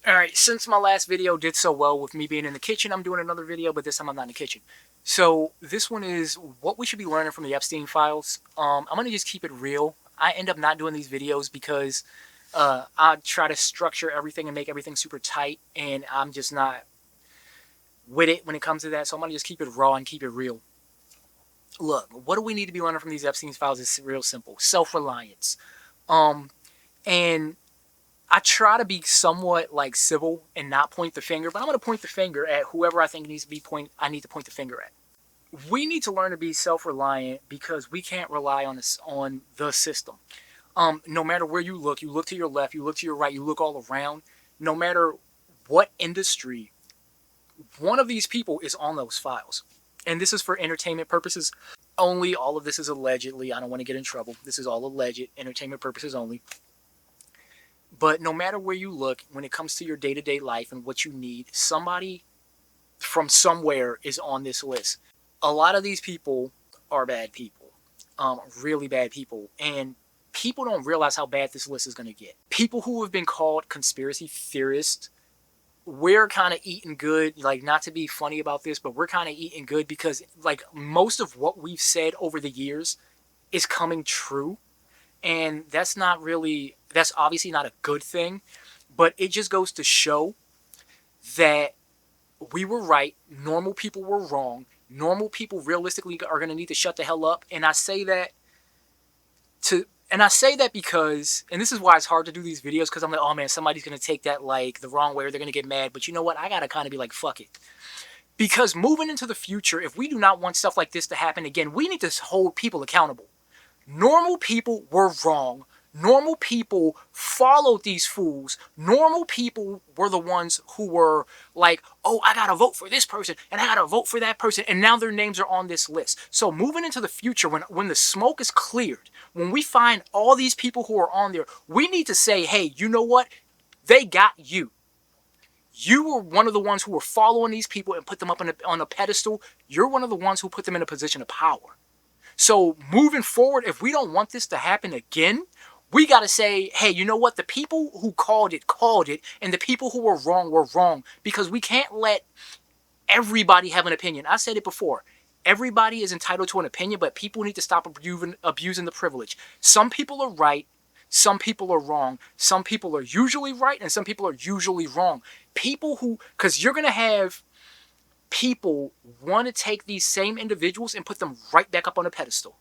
Alright, since my last video did so well with me being in the kitchen, I'm doing another video, but this time I'm not in the kitchen. So this one is what we should be learning from the Epstein files. I'm going to just keep it real. I end up not doing these videos because I try to structure everything and make everything super tight, and I'm just not with it when it comes to that. So I'm going to just keep it raw and keep it real. Look, what do we need to be learning from these Epstein files is real simple. Self-reliance. And I try to be somewhat like civil and not point the finger, but I'm going to point the finger at whoever I think needs to be I need to point the finger at. We need to learn to be self-reliant because we can't rely on the system. No matter where you look to your left, you look to your right, you look all around. No matter what industry, one of these people is on those files. And this is for entertainment purposes only. All of this is allegedly. I don't want to get in trouble. This is all alleged, entertainment purposes only. But no matter where you look, when it comes to your day-to-day life and what you need, somebody from somewhere is on this list. A lot of these people are bad people, really bad people, and people don't realize how bad this list is going to get. People who have been called conspiracy theorists, we're kind of eating good, like, not to be funny about this, but we're kind of eating good because, like, most of what we've said over the years is coming true. And that's obviously not a good thing, but it just goes to show that we were right, normal people were wrong, normal people realistically are going to need to shut the hell up. And I say that because, and this is why it's hard to do these videos, because I'm like, oh man, somebody's going to take that like the wrong way, or they're going to get mad. But you know what? I got to kind of be like, fuck it. Because moving into the future, if we do not want stuff like this to happen again, we need to hold people accountable. Normal people were wrong. Normal people followed these fools. Normal people were the ones who were like, oh, I gotta vote for this person, and I gotta vote for that person, and now their names are on this list. So moving into the future, when the smoke is cleared, when we find all these people who are on there, we need to say, hey, you know what? They got you. You were one of the ones who were following these people and put them up on a pedestal. You're one of the ones who put them in a position of power. So moving forward, if we don't want this to happen again, we got to say, hey, you know what? The people who called it, and the people who were wrong, because we can't let everybody have an opinion. I said it before. Everybody is entitled to an opinion, but people need to stop abusing the privilege. Some people are right. Some people are wrong. Some people are usually right, and some people are usually wrong. Because you're going to have people want to take these same individuals and put them right back up on a pedestal.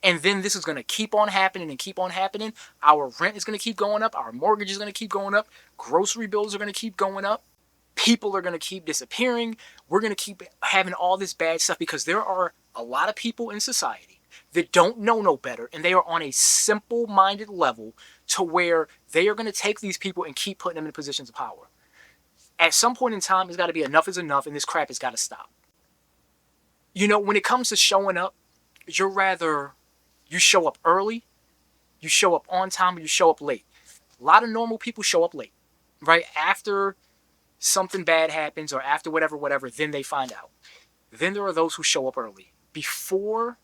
And then this is going to keep on happening and keep on happening. Our rent is going to keep going up. Our mortgage is going to keep going up. Grocery bills are going to keep going up. People are going to keep disappearing. We're going to keep having all this bad stuff because there are a lot of people in society that don't know no better, and they are on a simple-minded level to where they are going to take these people and keep putting them in positions of power. At some point in time, it's got to be enough is enough, and this crap has got to stop. You know, when it comes to showing up, you show up early, you show up on time, or you show up late. A lot of normal people show up late, right? After something bad happens or after whatever, then they find out. Then there are those who show up early. Before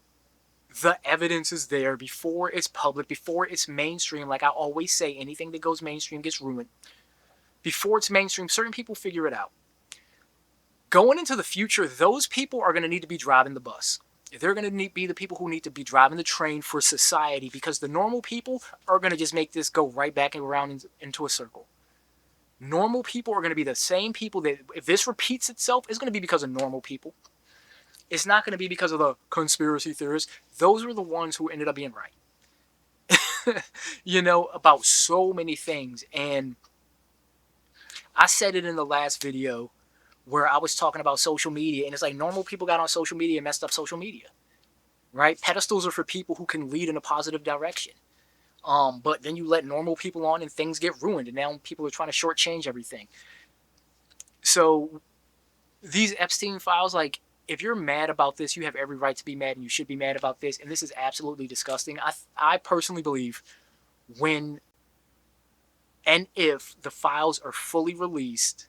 the evidence is there, before it's public, before it's mainstream, like I always say, anything that goes mainstream gets ruined. Before it's mainstream, certain people figure it out. Going into the future, those people are going to need to be driving the bus. They're going to be the people who need to be driving the train for society, because the normal people are going to just make this go right back around into a circle. Normal people are going to be the same people that, if this repeats itself, it's going to be because of normal people. It's not going to be because of the conspiracy theorists. Those are the ones who ended up being right. You know, about so many things. And I said it in the last video where I was talking about social media, and it's like normal people got on social media and messed up social media, right? Pedestals are for people who can lead in a positive direction. But then you let normal people on and things get ruined, and now people are trying to shortchange everything. So these Epstein files, like, if you're mad about this, you have every right to be mad, and you should be mad about this, and this is absolutely disgusting. I personally believe when and if the files are fully released,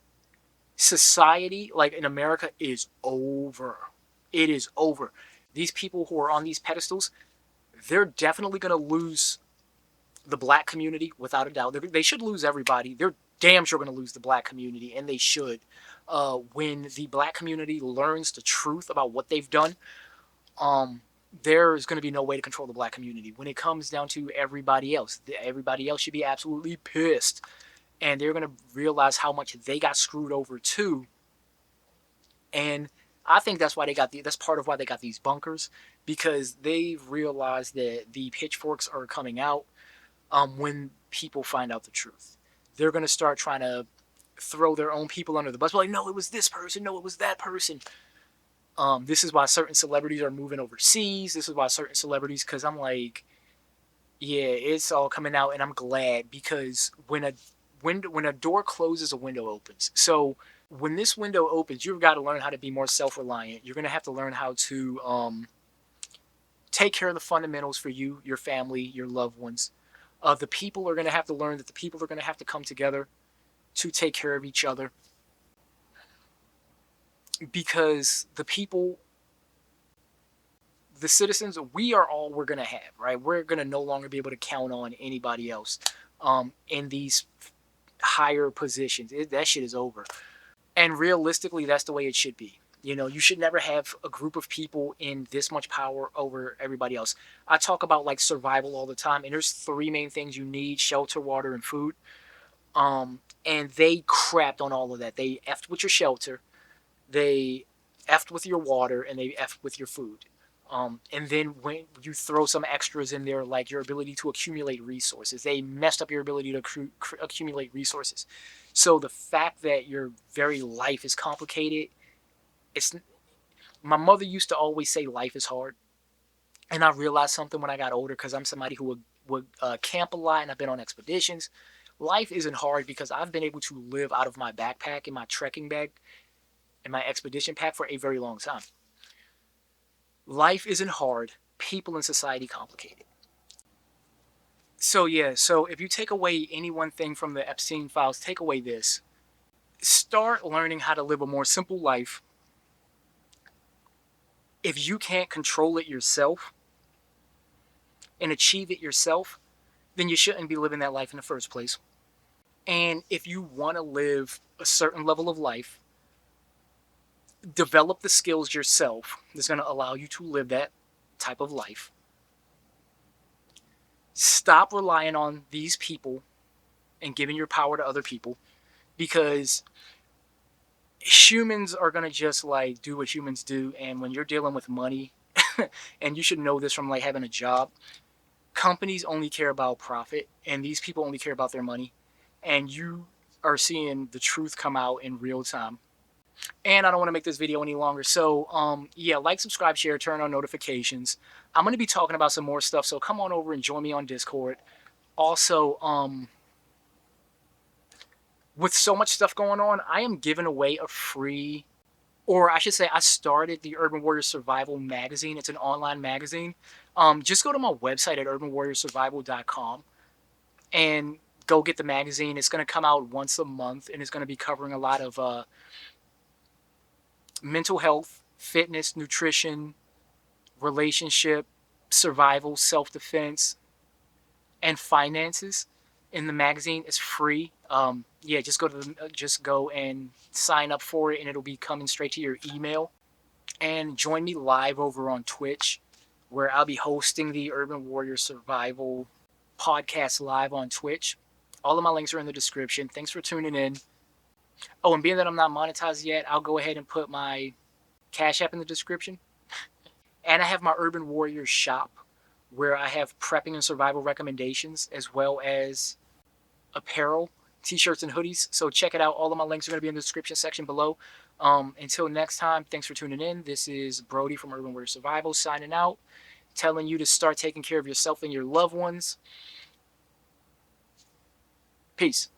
society, like in America, is over. It is over. These people who are on these pedestals, they're definitely going to lose the black community, without a doubt. They should lose everybody. They're damn sure going to lose the black community, and they should. When the black community learns the truth about what they've done, there's going to be no way to control the black community. When it comes down to everybody else should be absolutely pissed, and they're going to realize how much they got screwed over too. And I think that's why that's part of why they got these bunkers, because they've realized that the pitchforks are coming out when people find out the truth. They're going to start trying to throw their own people under the bus. Like, no, it was this person. No, it was that person. This is why certain celebrities are moving overseas. This is why certain celebrities, because I'm like, yeah, it's all coming out, and I'm glad, because when a door closes, a window opens. So when this window opens, you've got to learn how to be more self-reliant. You're going to have to learn how to take care of the fundamentals for you, your family, your loved ones. The people are going to have to learn that the people are going to have to come together to take care of each other, because the people, the citizens, we are all we're going to have, right? We're going to no longer be able to count on anybody else in these higher positions. That shit is over. And realistically, that's the way it should be. You know, you should never have a group of people in this much power over everybody else. I talk about like survival all the time, and there's three main things you need: shelter, water, and food. And they crapped on all of that. They effed with your shelter, they effed with your water, and they effed with your food. And then when you throw some extras in there, like your ability to accumulate resources, they messed up your ability to accumulate resources. So the fact that your very life is complicated, it's, my mother used to always say life is hard. And I realized something when I got older, because I'm somebody who would camp a lot, and I've been on expeditions. Life isn't hard because I've been able to live out of my backpack and my trekking bag and my expedition pack for a very long time. Life isn't hard. People in society complicated. So yeah, so if you take away any one thing from the Epstein files, take away this. Start learning how to live a more simple life. If you can't control it yourself and achieve it yourself, then you shouldn't be living that life in the first place. And if you want to live a certain level of life, develop the skills yourself that's going to allow you to live that type of life. Stop relying on these people and giving your power to other people, because humans are going to just like do what humans do. And when you're dealing with money, and you should know this from like having a job, companies only care about profit, and these people only care about their money. And you are seeing the truth come out in real time. And I don't want to make this video any longer. So, yeah, like, subscribe, share, turn on notifications. I'm going to be talking about some more stuff, so come on over and join me on Discord. Also, with so much stuff going on, I am giving away a free, or I should say, I started the Urban Warrior Survival magazine. It's an online magazine. Just go to my website at urbanwarriorsurvival.com and go get the magazine. It's going to come out once a month, and it's going to be covering a lot of mental health, fitness, nutrition, relationship, survival, self-defense, and finances. In the magazine, it's free. Yeah, just go and sign up for it, and it'll be coming straight to your email. And join me live over on Twitch, where I'll be hosting the Urban Warrior Survival podcast live on Twitch. All of my links are in the description. Thanks for tuning in. Oh, and being that I'm not monetized yet, I'll go ahead and put my Cash App in the description. And I have my Urban Warrior shop, where I have prepping and survival recommendations, as well as apparel, t-shirts, and hoodies. So check it out. All of my links are going to be in the description section below. Until next time, thanks for tuning in. This is Brody from Urban Warrior Survival signing out, telling you to start taking care of yourself and your loved ones. Peace.